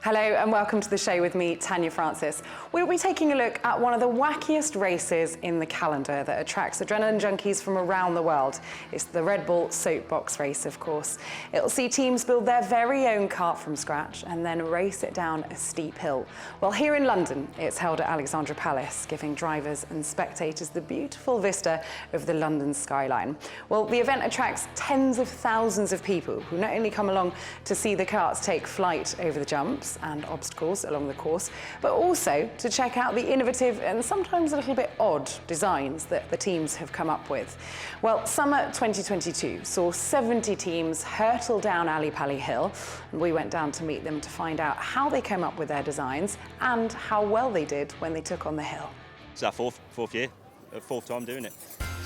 Hello and welcome to the show with me, Tanya Francis. We'll be taking a look at one of the wackiest races in the calendar that attracts adrenaline junkies from around the world. It's the Red Bull Soapbox race, of course. It'll see teams build their very own kart from scratch and then race it down a steep hill. Well, here in London, it's held at Alexandra Palace, giving drivers and spectators the beautiful vista of the London skyline. Well, the event attracts tens of thousands of people who not only come along to see the karts take flight over the jumps and obstacles along the course, but also to check out the innovative and sometimes a little bit odd designs that the teams have come up with. Well, summer 2022 saw 70 teams hurtle down Ali Pali Hill, and we went down to meet them to find out how they came up with their designs and how well they did when they took on the hill. It's our fourth time doing it.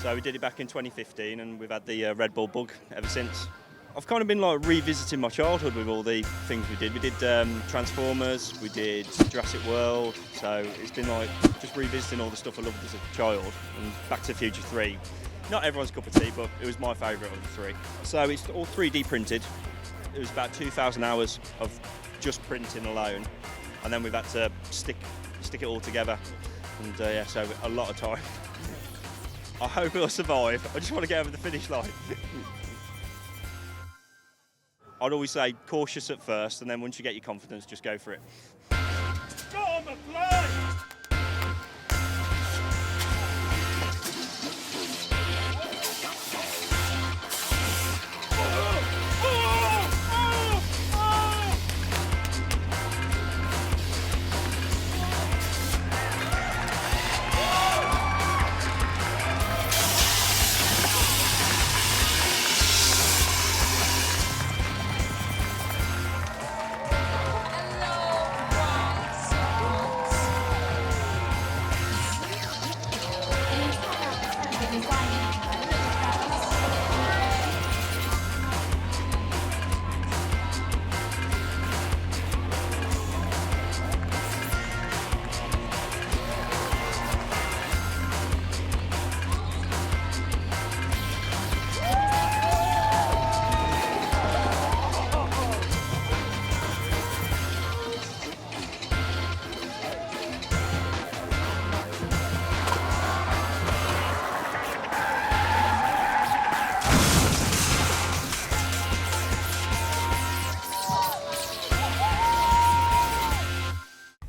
So we did it back in 2015 and we've had the Red Bull bug ever since. I've kind of been like revisiting my childhood with all the things we did. We did Transformers, we did Jurassic World, so it's been like just revisiting all the stuff I loved as a child. And Back to the Future 3, not everyone's cup of tea, but it was my favourite of the three. So it's all 3D printed. It was about 2,000 hours of just printing alone, and then we've had to stick it all together, and yeah, so a lot of time. I hope it'll survive. I just want to get over the finish line. I'd always say cautious at first, and then once you get your confidence, just go for it. Go on the fly!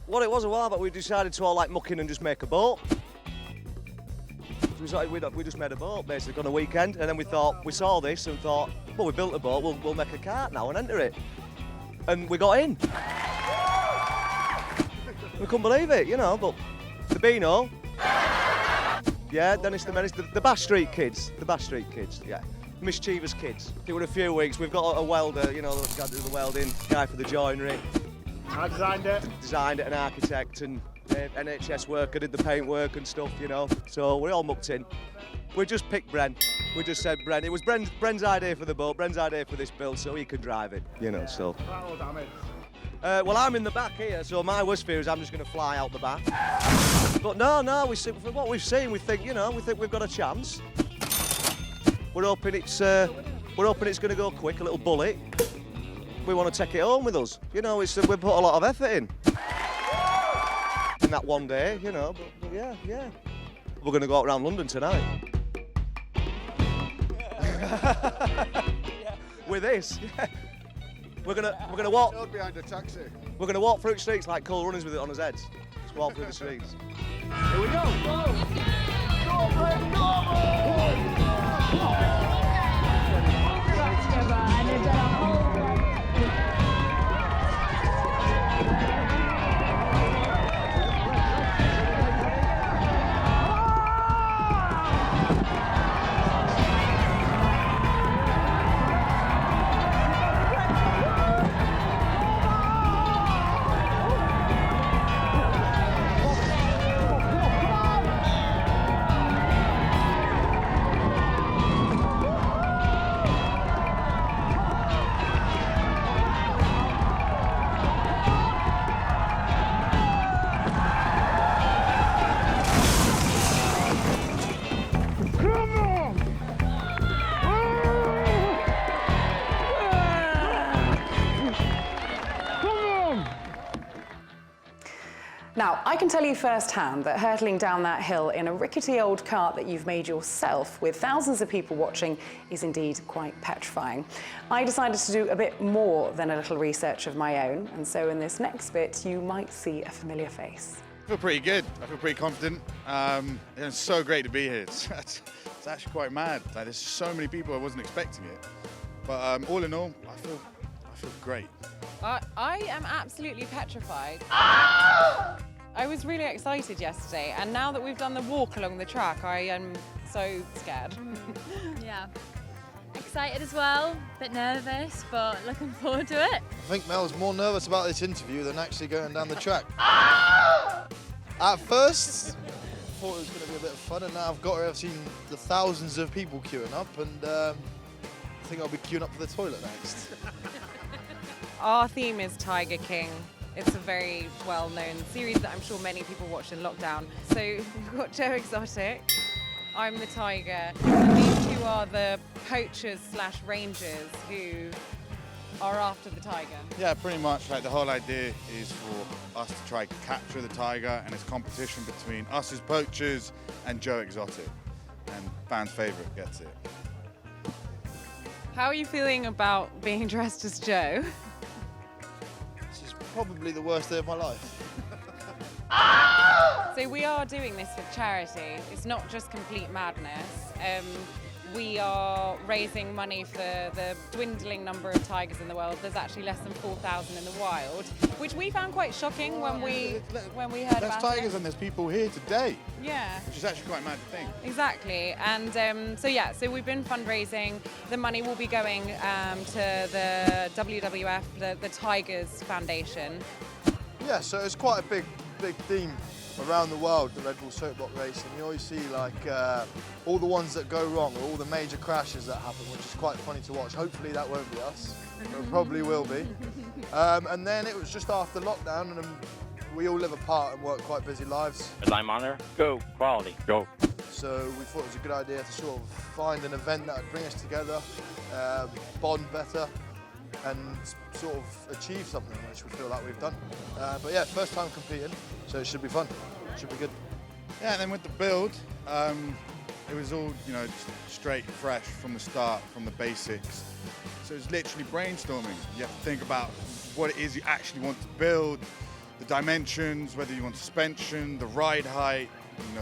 Well, it was a while, but we decided to all like muck in and just make a boat. So we just made a boat basically on a weekend, and then we saw this and thought, well, we built a boat, we'll make a kart now and enter it. And we got in. We couldn't believe it, you know, but the Beano, yeah, Dennis the Menace, the Bass Street kids, yeah. Mischievous kids. It was a few weeks, we've got a welder, you know, the guy who does the welding, guy for the joinery. I designed it. Designed it, an architect and NHS worker, did the paint work and stuff, you know. So we're all mucked in. We just picked Bren. We just said Bren. It was Bren's idea for the boat, Bren's idea for this build, so he can drive it, you know, so. Collateral damage. Well, I'm in the back here, so my worst fear is I'm just going to fly out the back. But no, from what we've seen, we think we've got a chance. We're hoping it's going to go quick, a little bullet. We want to take it home with us. You know, we've put a lot of effort in that one day, you know, but yeah. We're going to go out around London tonight. With this, yeah. We're gonna walk behind a taxi. We're gonna walk through the streets like cool runners with it on his heads. Just walk through the streets. Here we go. Go, Bren, go! Now, I can tell you firsthand that hurtling down that hill in a rickety old cart that you've made yourself with thousands of people watching is indeed quite petrifying. I decided to do a bit more than a little research of my own, and so in this next bit, you might see a familiar face. I feel pretty good. I feel pretty confident. It's so great to be here. It's actually quite mad. Like, there's so many people, I wasn't expecting it. But all in all, I feel great. I am absolutely petrified. I was really excited yesterday, and now that we've done the walk along the track, I am so scared. Yeah. Excited as well, a bit nervous, but looking forward to it. I think Mel's more nervous about this interview than actually going down the track. At first, I thought it was going to be a bit of fun, and now I've got here, I've seen the thousands of people queuing up, and I think I'll be queuing up for the toilet next. Our theme is Tiger King. It's a very well-known series that I'm sure many people watched in lockdown. So we've got Joe Exotic, I'm the tiger, and these two are the poachers / rangers who are after the tiger. Yeah, pretty much. Like, the whole idea is for us to try to capture the tiger, and it's competition between us as poachers and Joe Exotic. And fans' favourite gets it. How are you feeling about being dressed as Joe? This is probably the worst day of my life. So we are doing this for charity. It's not just complete madness. We are raising money for the dwindling number of tigers in the world. There's actually less than 4,000 in the wild, which we found quite shocking when we heard There's about tigers it. and there's people here today, Yeah. which is actually quite a mad thing. Exactly, and so we've been fundraising. The money will be going to the WWF, the Tigers Foundation. Yeah, so it's quite a big theme around the world, the Red Bull Soapbox race, and you always see like all the ones that go wrong, all the major crashes that happen, which is quite funny to watch. Hopefully that won't be us, it probably will be. And then it was just after lockdown, and we all live apart and work quite busy lives. As I'm on there, go, quality, go. So we thought it was a good idea to sort of find an event that would bring us together, bond better, and sort of achieve something, which we feel like we've done. But yeah, first time competing, so it should be fun. It should be good. Yeah, and then with the build, it was all, straight, fresh from the start, from the basics. So it was literally brainstorming. You have to think about what it is you actually want to build, the dimensions, whether you want suspension, the ride height,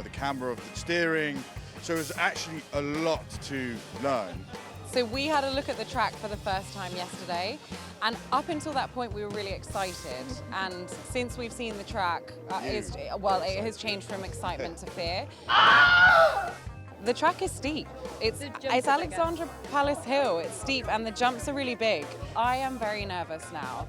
the camber of the steering. So it was actually a lot to learn. So we had a look at the track for the first time yesterday, and up until that point we were really excited, and since we've seen the track, it has changed from excitement to fear. The track is steep. It's Alexandra Palace Hill, it's steep, and the jumps are really big. I am very nervous now,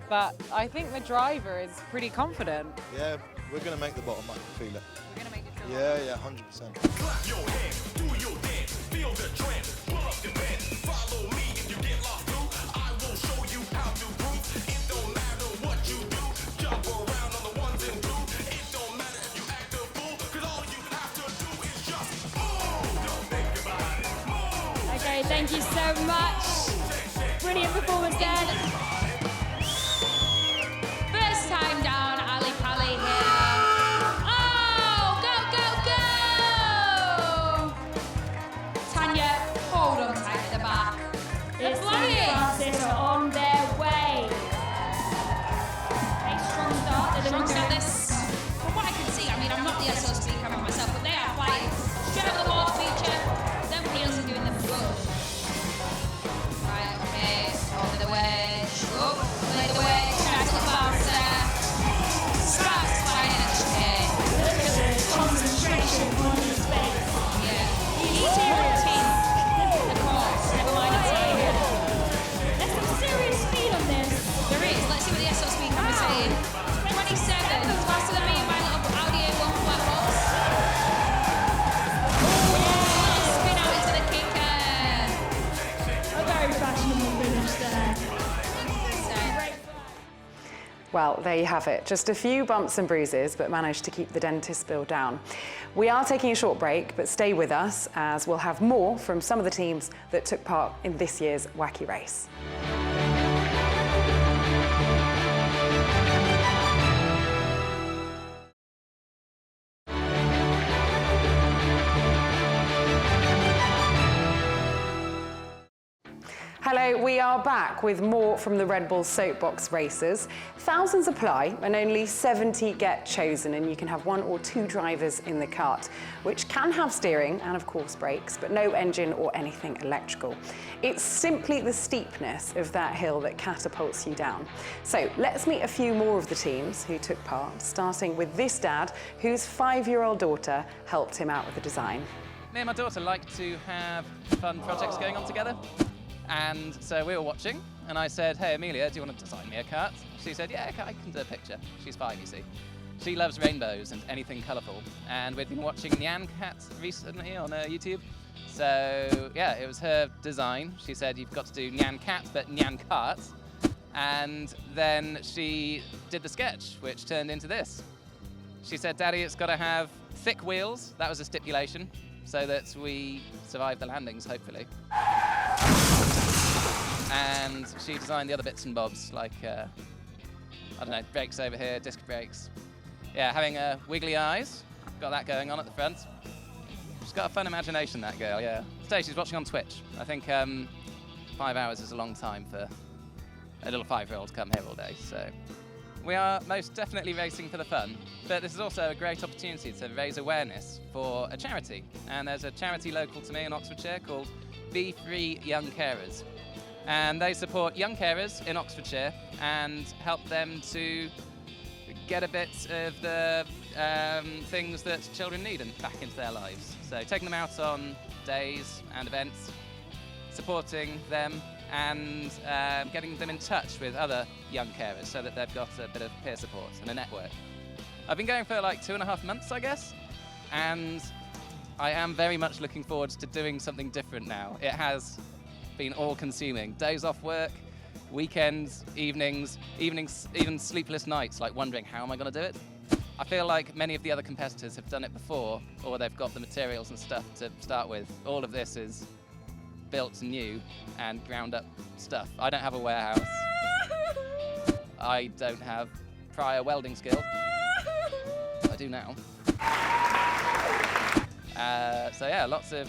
but I think the driver is pretty confident. Yeah, we're going to make the bottom, I can feel it. We're going to make it feel Yeah, 100%. Clap your hands, do your dance, feel the trance, pull up the band, follow me if you get lost too. I will show you how to groove. It don't matter what you do, jump around on the ones and twos. It don't matter if you act a fool, cause all you have to do is just move. Don't think about it, move. Okay, thank you so much. Brilliant performance, Dan. First time down, Ali Pali here. Oh, go, go, go! Tanya, hold on tight at the back. It's Francis are on their way. A strong start. Strong start this. From what I can see, I'm not the SO speed camera myself, but they are flying straight up the wall feature. Everybody else is doing them good. Right, okay, over the wedge. Oh, play the wedge. Try to get faster. Sparks flying at Look at this concentration on his face. Yeah. He's serious. Of course. Never mind, it's here. There's some serious speed on this. There is. Let's see what the SO speed camera's saying. 27, faster than me in my little Audi A1 flat box. Spin out into the kicker. A very fashionable finish there. Well, there you have it. Just a few bumps and bruises, but managed to keep the dentist bill down. We are taking a short break, but stay with us as we'll have more from some of the teams that took part in this year's wacky race. We are back with more from the Red Bull Soapbox races. Thousands apply and only 70 get chosen, and you can have 1 or 2 drivers in the kart, which can have steering and of course brakes, but no engine or anything electrical. It's simply the steepness of that hill that catapults you down. So let's meet a few more of the teams who took part, starting with this dad whose 5-year-old daughter helped him out with the design. Me and my daughter like to have fun projects going on together. And so we were watching, and I said, hey, Amelia, do you want to design me a kart? She said, yeah, I can do a picture. She's 5, you see. She loves rainbows and anything colourful. And we've been watching Nyan Cat recently on YouTube. So, yeah, it was her design. She said, you've got to do Nyan Cat, but Nyan Kart. And then she did the sketch, which turned into this. She said, Daddy, it's got to have thick wheels. That was a stipulation, so that we survive the landings, hopefully. And she designed the other bits and bobs, like, I don't know, brakes over here, disc brakes. Yeah, having wiggly eyes, got that going on at the front. She's got a fun imagination, that girl, yeah. Today she's watching on Twitch. I think 5 hours is a long time for a little 5-year-old to come here all day, so. We are most definitely racing for the fun, but this is also a great opportunity to raise awareness for a charity. And there's a charity local to me in Oxfordshire called Be Free Young Carers. And they support young carers in Oxfordshire and help them to get a bit of the things that children need and back into their lives. So taking them out on days and events, supporting them, and getting them in touch with other young carers so that they've got a bit of peer support and a network. I've been going for like 2.5 months, I guess, and I am very much looking forward to doing something different now. It has been all-consuming. Days off work, weekends, evenings, even sleepless nights, like wondering how am I going to do it? I feel like many of the other competitors have done it before, or they've got the materials and stuff to start with. All of this is built new and ground up stuff. I don't have a warehouse. I don't have prior welding skill. I do now. So yeah, lots of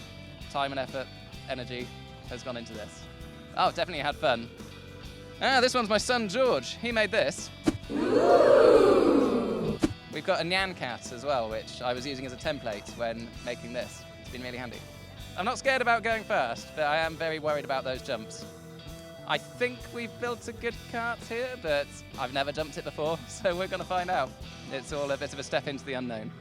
time and effort, energy has gone into this. Oh, definitely had fun. This one's my son George. He made this. We've got a Nyan Cat as well, which I was using as a template when making this. It's been really handy. I'm not scared about going first, but I am very worried about those jumps. I think we've built a good kart here, but I've never jumped it before, so we're going to find out. It's all a bit of a step into the unknown.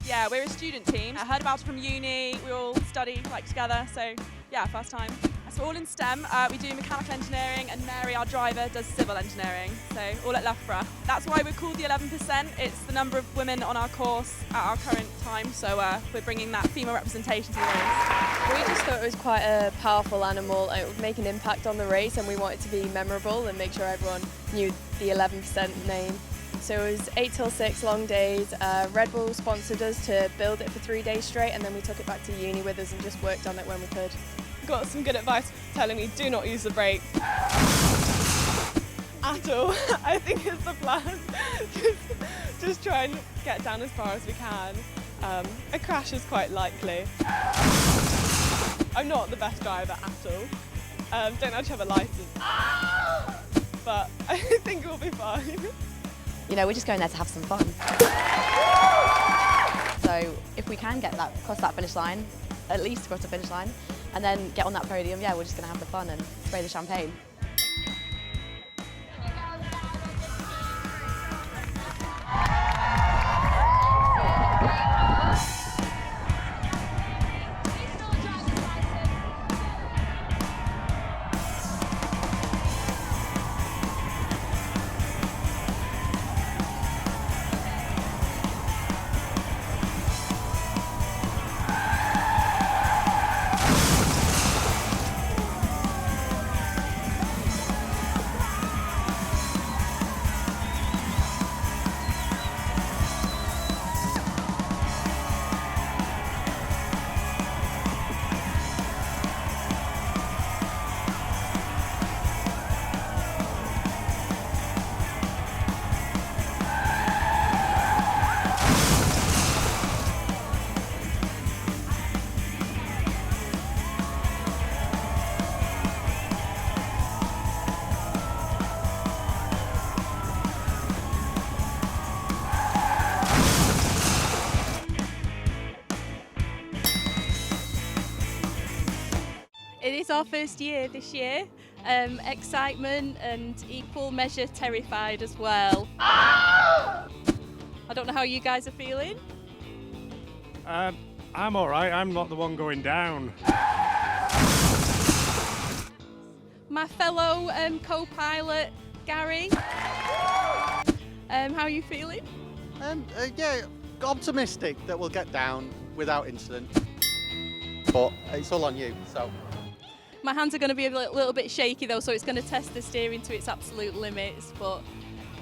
Yeah, we're a student team. I heard about it from uni. We all study together, so yeah, first time. So we're all in STEM. We do mechanical engineering, and Mary, our driver, does civil engineering. So all at Loughborough. That's why we're called the 11%. It's the number of women on our course at our current time. So we're bringing that female representation to the race. We just thought it was quite a powerful animal and it would make an impact on the race, and we wanted to be memorable and make sure everyone knew the 11% name. So it was 8 till 6 long days. Red Bull sponsored us to build it for 3 days straight, and then we took it back to uni with us and just worked on it when we could. Got some good advice telling me do not use the brake at all. I think it's the plan. just try and get down as far as we can. A crash is quite likely. I'm not the best driver at all, Don't actually have a licence, but I think we'll be fine. You know, we're just going there to have some fun. So if we can get that, cross that finish line, at least cross the finish line, and then get on that podium, yeah, we're just going to have the fun and spray the champagne. It is our first year this year. Excitement and equal measure terrified as well. I don't know how you guys are feeling. I'm all right. I'm not the one going down. My fellow co-pilot, Gary. How are you feeling? Yeah, optimistic that we'll get down without incident. But it's all on you, so. My hands are going to be a little bit shaky though, so it's going to test the steering to its absolute limits. But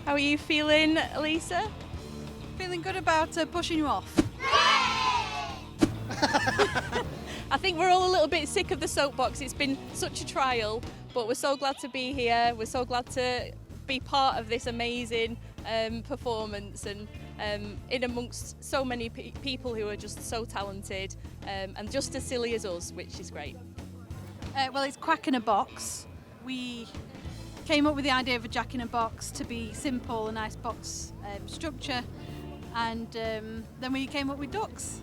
how are you feeling, Lisa? Feeling good about pushing you off. I think we're all a little bit sick of the soapbox. It's been such a trial, but we're so glad to be here. We're so glad to be part of this amazing performance and in amongst so many people who are just so talented and just as silly as us, which is great. Well, it's Quack in a Box. We came up with the idea of a Jack in a Box to be simple, a nice box structure, and then we came up with ducks,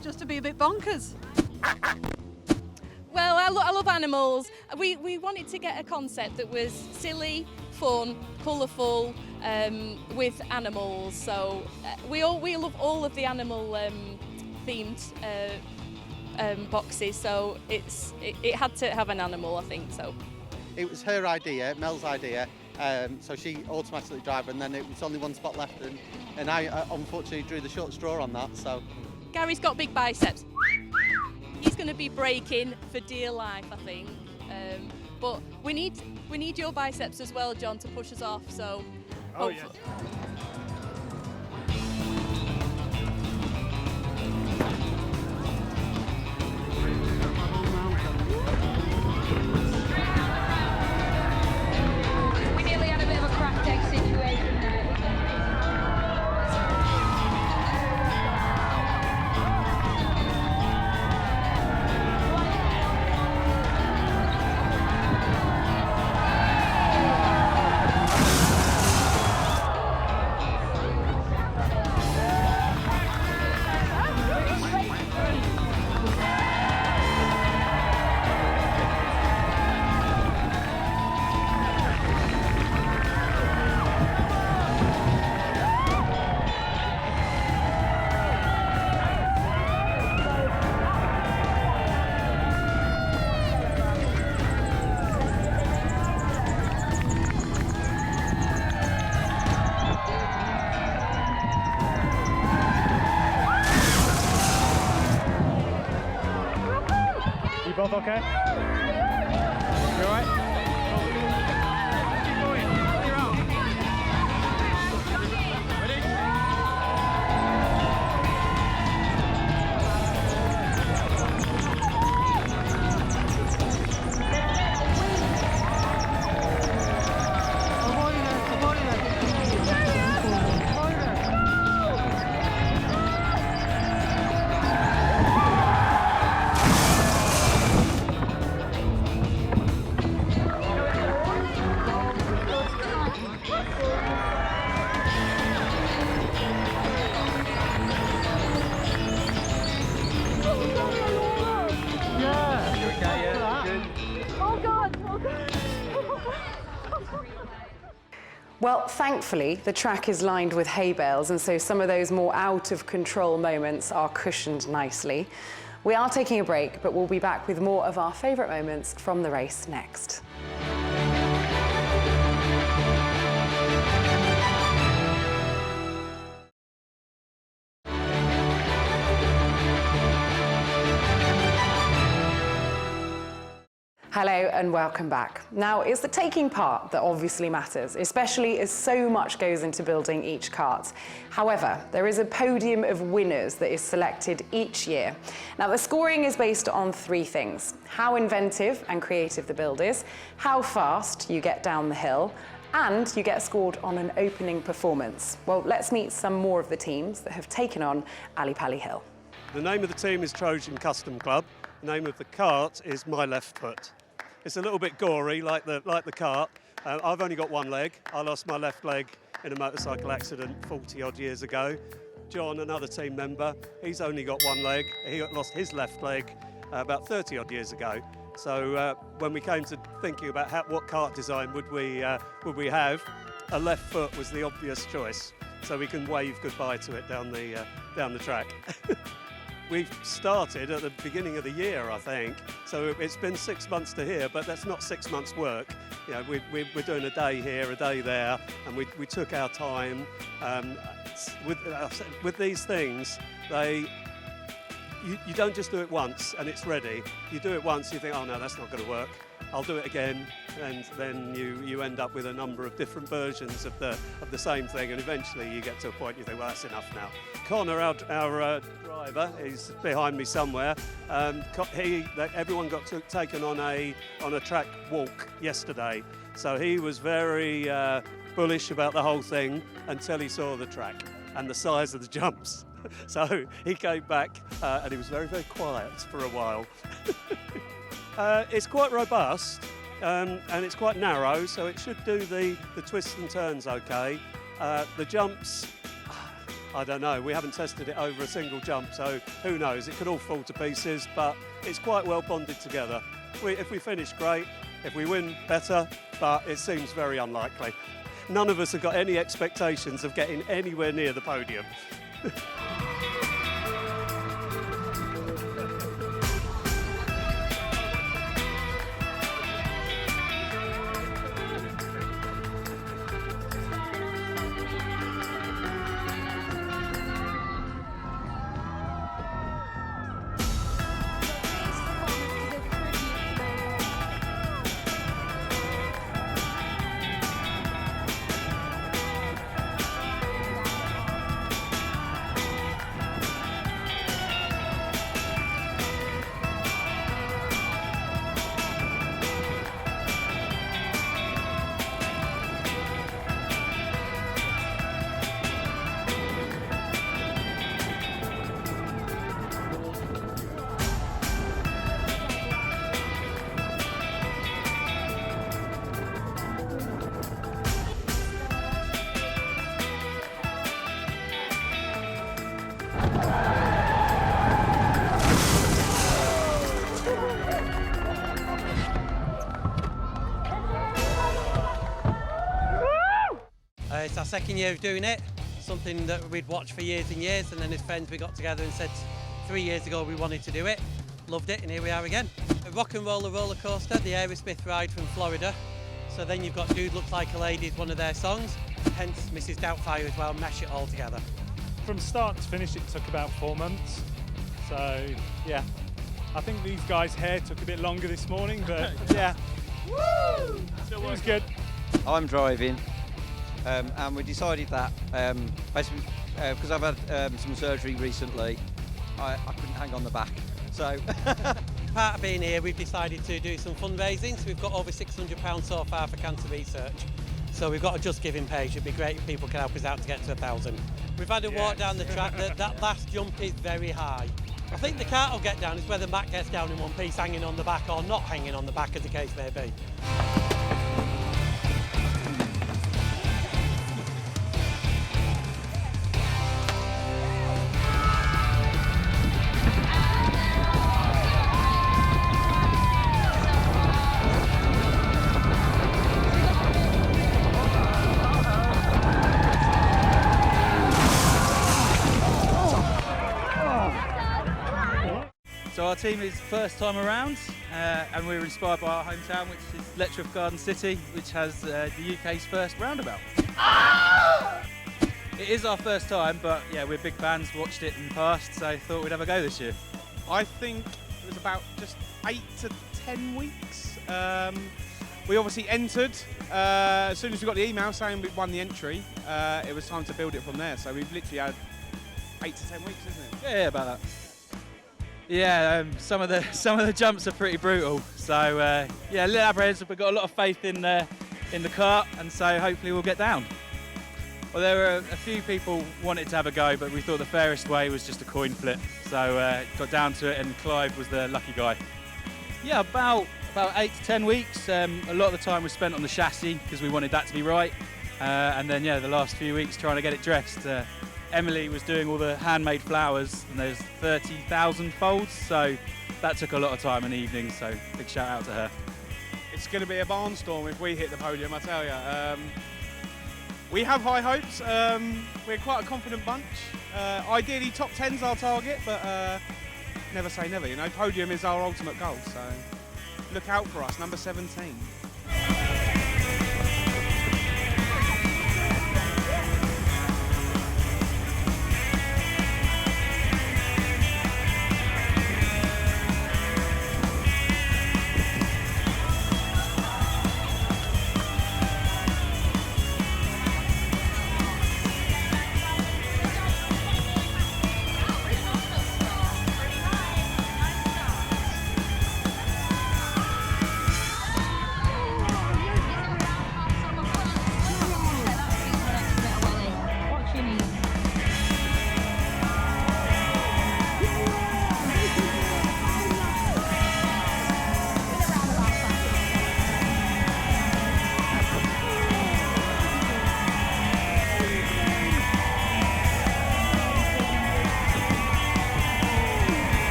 just to be a bit bonkers. Well, I love animals. We wanted to get a concept that was silly, fun, colourful, with animals. So we love all of the animal themed boxes. So it had to have an animal, I think. So It was her idea, Mel's idea. So she automatically drove, and then it was only one spot left, and I unfortunately drew the short straw on that. So Gary's got big biceps. He's going to be braking for dear life, I think. But we need your biceps as well, John, to push us off. So. Oh yeah. We nearly had a bit of a crack egg situation there. You both okay? You all right? Keep going. You're out. Ready? Well, thankfully, the track is lined with hay bales, and so some of those more out-of-control moments are cushioned nicely. We are taking a break, but we'll be back with more of our favourite moments from the race next. Hello and welcome back. Now, it's the taking part that obviously matters, especially as so much goes into building each kart. However, there is a podium of winners that is selected each year. Now, the scoring is based on 3 things: how inventive and creative the build is, how fast you get down the hill, and you get scored on an opening performance. Well, let's meet some more of the teams that have taken on Ali Pali Hill. The name of the team is Trojan Custom Club. The name of the kart is My Left Foot. It's a little bit gory, like the kart. I've only got one leg. I lost my left leg in a motorcycle accident 40 odd years ago. John, another team member, he's only got one leg. He lost his left leg about 30 odd years ago. So when we came to thinking about what kart design would we have, a left foot was the obvious choice. So we can wave goodbye to it down the track. We've started at the beginning of the year, I think, so it's been 6 months to here, but that's not 6 months' work. You know, we're doing a day here, a day there, and we took our time. With these things, you don't just do it once and it's ready. You do it once, you think, oh no, that's not going to work. I'll do it again, and then you end up with a number of different versions of the same thing, and eventually you get to a point you think, well, that's enough now. Connor, our driver, is behind me somewhere. Everyone got taken on a track walk yesterday, so he was very bullish about the whole thing until he saw the track and the size of the jumps. So he came back and he was very, very quiet for a while. It's quite robust and it's quite narrow, so it should do the twists and turns okay. The jumps, I don't know, we haven't tested it over a single jump, so who knows, it could all fall to pieces, but it's quite well bonded together. If we finish, great. If we win, better, but it seems very unlikely. None of us have got any expectations of getting anywhere near the podium. It's our second year of doing it, something that we'd watched for years and years, and then as friends we got together and said 3 years ago we wanted to do it, loved it, and here we are again. A rock and roller coaster, the Aerosmith ride from Florida. So then you've got Dude Looks Like a Lady is one of their songs, hence Mrs. Doubtfire as well, mesh it all together. From start to finish it took about 4 months, so yeah. I think these guys' hair took a bit longer this morning, but yeah. Woo! It was good. I'm driving. And we decided that, basically, because I've had some surgery recently, I couldn't hang on the back. So, part of being here, we've decided to do some fundraising. So we've got over £600 so far for cancer research. So we've got a Just Giving page. It'd be great if people can help us out to get to 1,000. We've had a walk down the track. That last jump is very high. I think the cart will get down. It's whether Matt gets down in one piece, hanging on the back or not hanging on the back, as the case may be. our team is first time around, and we're inspired by our hometown, which is Letchworth Garden City, which has the UK's first roundabout. It is our first time, but yeah, we're big fans, watched it in the past, so thought we'd have a go this year. I think it was about just 8 to 10 weeks. We obviously entered. As soon as we got the email saying we'd won the entry, it was time to build it from there. So we've literally had 8 to 10 weeks, isn't it? Yeah, about that. Yeah, some of the jumps are pretty brutal. So yeah, little apprehensive, but got a lot of faith in the cart, and so hopefully we'll get down. Well, there were a few people wanted to have a go, but we thought the fairest way was just a coin flip. So got down to it, and Clive was the lucky guy. Yeah, about 8 to 10 weeks. A lot of the time was spent on the chassis because we wanted that to be right. And then yeah, the last few weeks trying to get it dressed. Emily was doing all the handmade flowers, and there's 30,000 folds, so that took a lot of time in the evening, so big shout out to her. It's going to be a barnstorm if we hit the podium, I tell you. We have high hopes. We're quite a confident bunch. Ideally, top 10's our target, but never say never, you know. Podium is our ultimate goal, so look out for us, number 17.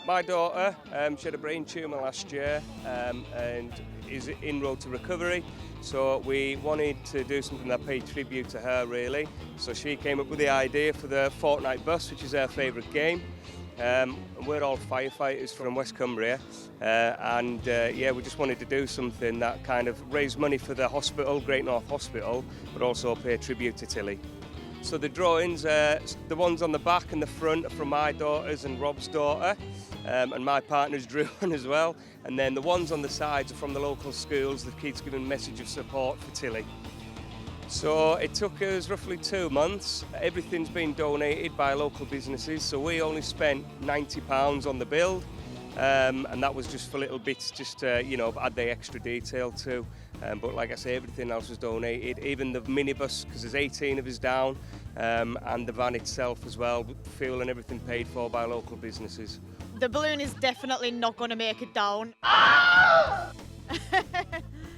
My daughter, she had a brain tumour last year and is en road to recovery. So we wanted to do something that paid tribute to her, really. So she came up with the idea for the Fortnite bus, which is her favourite game. We're all firefighters from West Cumbria, yeah, we just wanted to do something that kind of raised money for the hospital, Great North Hospital, but also pay tribute to Tilly. So the drawings, the ones on the back and the front are from my daughters and Rob's daughter, and my partner's drew one as well. And then the ones on the sides are from the local schools, the kids giving a message of support for Tilly. So it took us roughly 2 months. Everything's been donated by local businesses, so we only spent £90 on the build, and that was just for little bits, just to, you know, add the extra detail to. But like I say, everything else was donated, even the minibus, because there's 18 of us down, and the van itself as well, fuel and everything paid for by local businesses. The balloon is definitely not going to make it down. Yeah,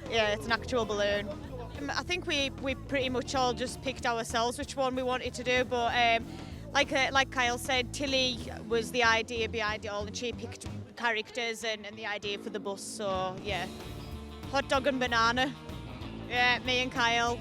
it's an actual balloon. I think we pretty much all just picked ourselves which one we wanted to do, but like Kyle said, Tilly was the idea behind it all, and she picked characters and the idea for the bus, so yeah. Hot dog and banana. Yeah, me and Kyle.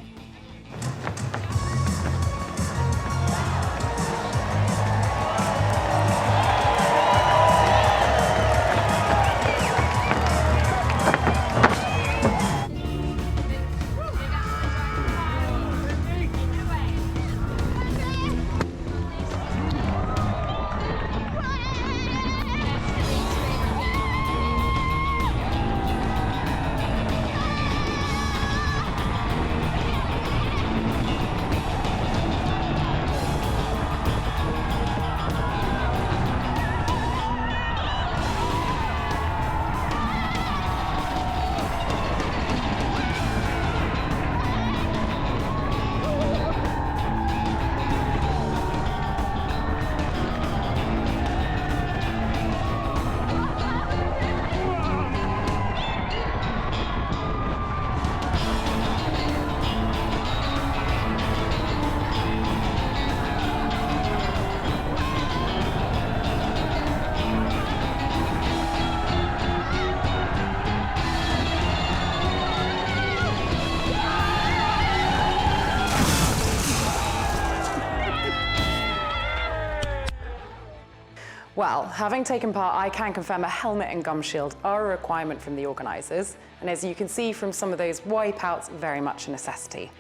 Well, having taken part, I can confirm a helmet and gum shield are a requirement from the organisers, and as you can see from some of those wipeouts, very much a necessity.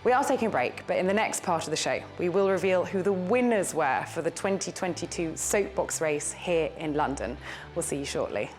We are taking a break, but in the next part of the show, we will reveal who the winners were for the 2022 Soapbox race here in London. We'll see you shortly.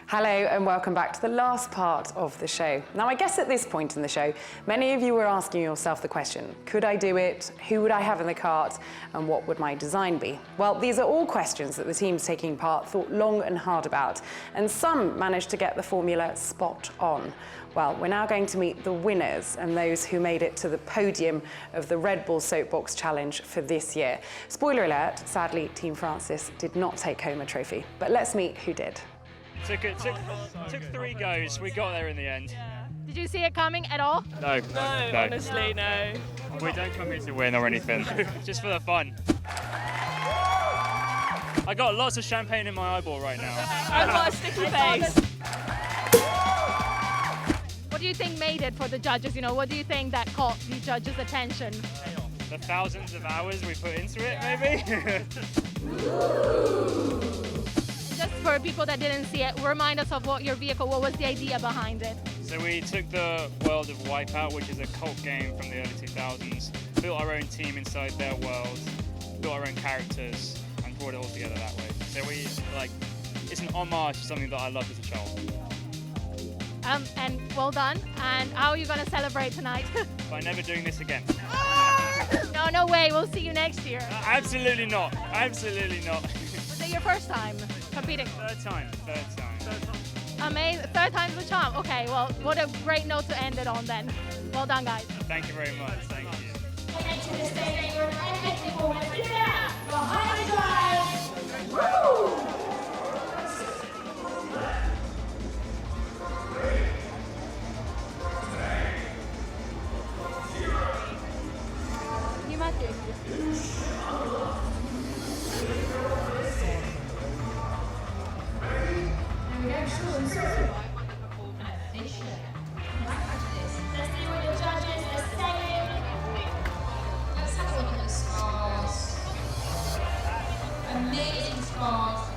Hello and welcome back to the last part of the show. Now I guess at this point in the show, many of you were asking yourself the question, could I do it? Who would I have in the cart? And what would my design be? Well, these are all questions that the teams taking part thought long and hard about, and some managed to get the formula spot on. Well, we're now going to meet the winners and those who made it to the podium of the Red Bull Soapbox Challenge for this year. Spoiler alert, sadly, Team Francis did not take home a trophy, but let's meet who did. Took 3 goes. We got there in the end. Did you see it coming at all? No, Honestly, no. We don't come here to win or anything. Just for the fun. I got lots of champagne in my eyeball right now. I've got a sticky face. What do you think made it for the judges? You know, what do you think that caught the judges' attention? The thousands of hours we put into it, maybe. Just for people that didn't see it, remind us of what was the idea behind it? So we took the world of Wipeout, which is a cult game from the early 2000s, built our own team inside their world, built our own characters, and brought it all together that way. So it's an homage to something that I loved as a child. And well done. And how are you going to celebrate tonight? By never doing this again. No way. We'll see you next year. Absolutely not. Absolutely not. Was it your first time competing? Third time. Amazing. Third time's the charm. Okay, well, what a great note to end it on then. Well done, guys. Thank you very much. Thank you. Amazing scars.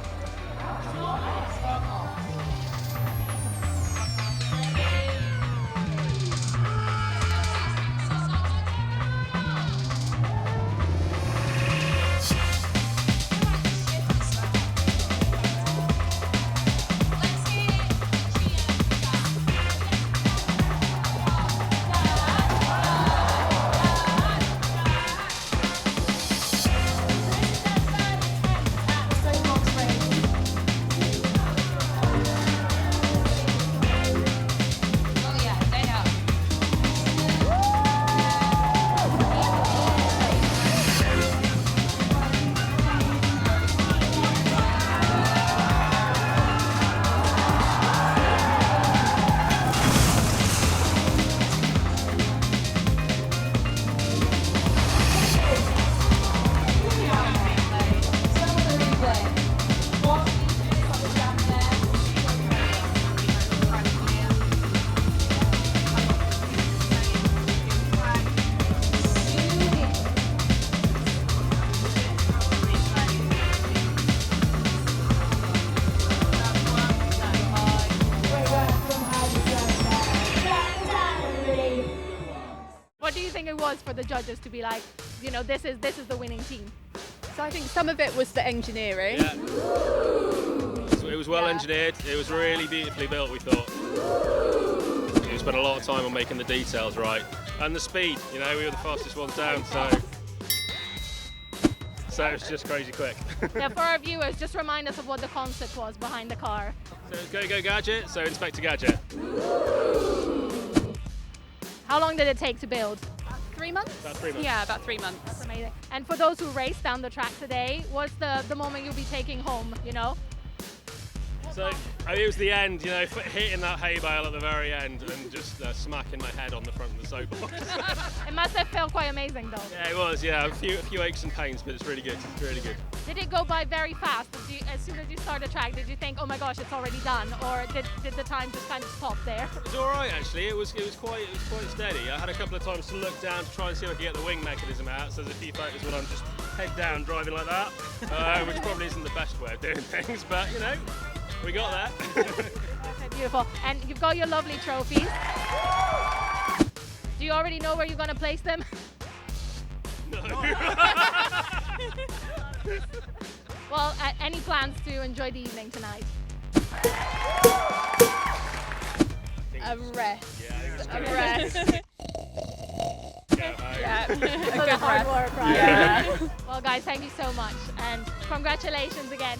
it was for the judges to be like, you know, this is the winning team? So I think some of it was the engineering. Yeah. So it was well engineered. It was really beautifully built, we thought. We spent a lot of time on making the details right. And the speed, you know, we were the fastest ones down, so it was just crazy quick. Yeah, for our viewers, just remind us of what the concept was behind the car. So it's Go Gadget, so Inspector Gadget. How long did it take to build? 3 months? About 3 months. Yeah, about 3 months. That's amazing. And for those who raced down the track today, what's the moment you'll be taking home, you know? So it was the end, you know, hitting that hay bale at the very end and just smacking my head on the front of the soapbox. It must have felt quite amazing though. Yeah, it was, yeah. A few aches and pains, but it's really good, really good. Did it go by very fast? As soon as you started the track, did you think, oh my gosh, it's already done? Or did the time just kind of stop there? It was all right, actually. It was quite steady. I had a couple of times to look down to try and see if I could get the wing mechanism out. So there's a few photos when I'm just head down driving like that, which probably isn't the best way of doing things, but you know, we got there. Okay, beautiful. And you've got your lovely trophies. Do you already know where you're going to place them? No. Well, any plans to enjoy the evening tonight? A rest. Yeah, a rest. Yeah, a good hard rest. work, right? Yeah. Well, guys, thank you so much, and congratulations again.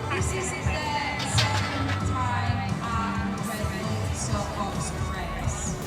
This is the second time at Red Bull Soapbox race.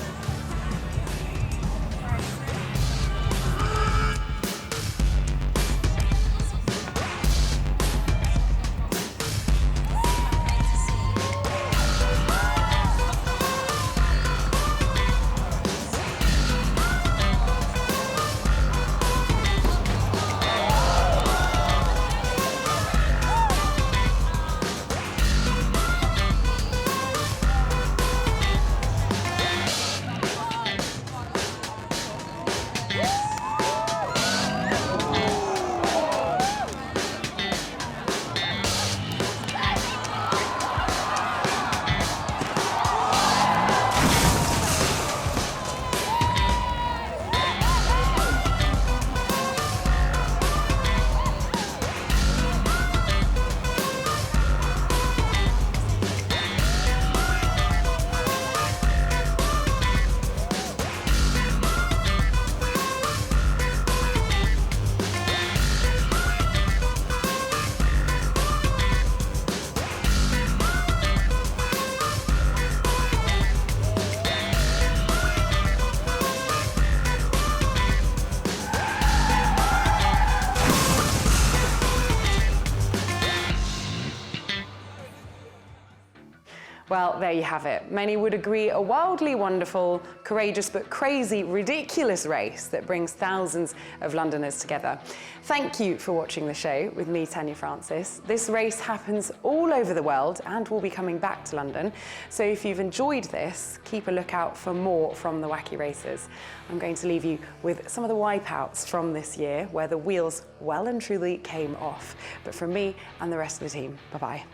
Well, there you have it. Many would agree a wildly wonderful, courageous but crazy, ridiculous race that brings thousands of Londoners together. Thank you for watching the show with me, Tanya Francis. This race happens all over the world and will be coming back to London. So if you've enjoyed this, keep a lookout for more from the Wacky Races. I'm going to leave you with some of the wipeouts from this year where the wheels well and truly came off. But from me and the rest of the team, bye-bye.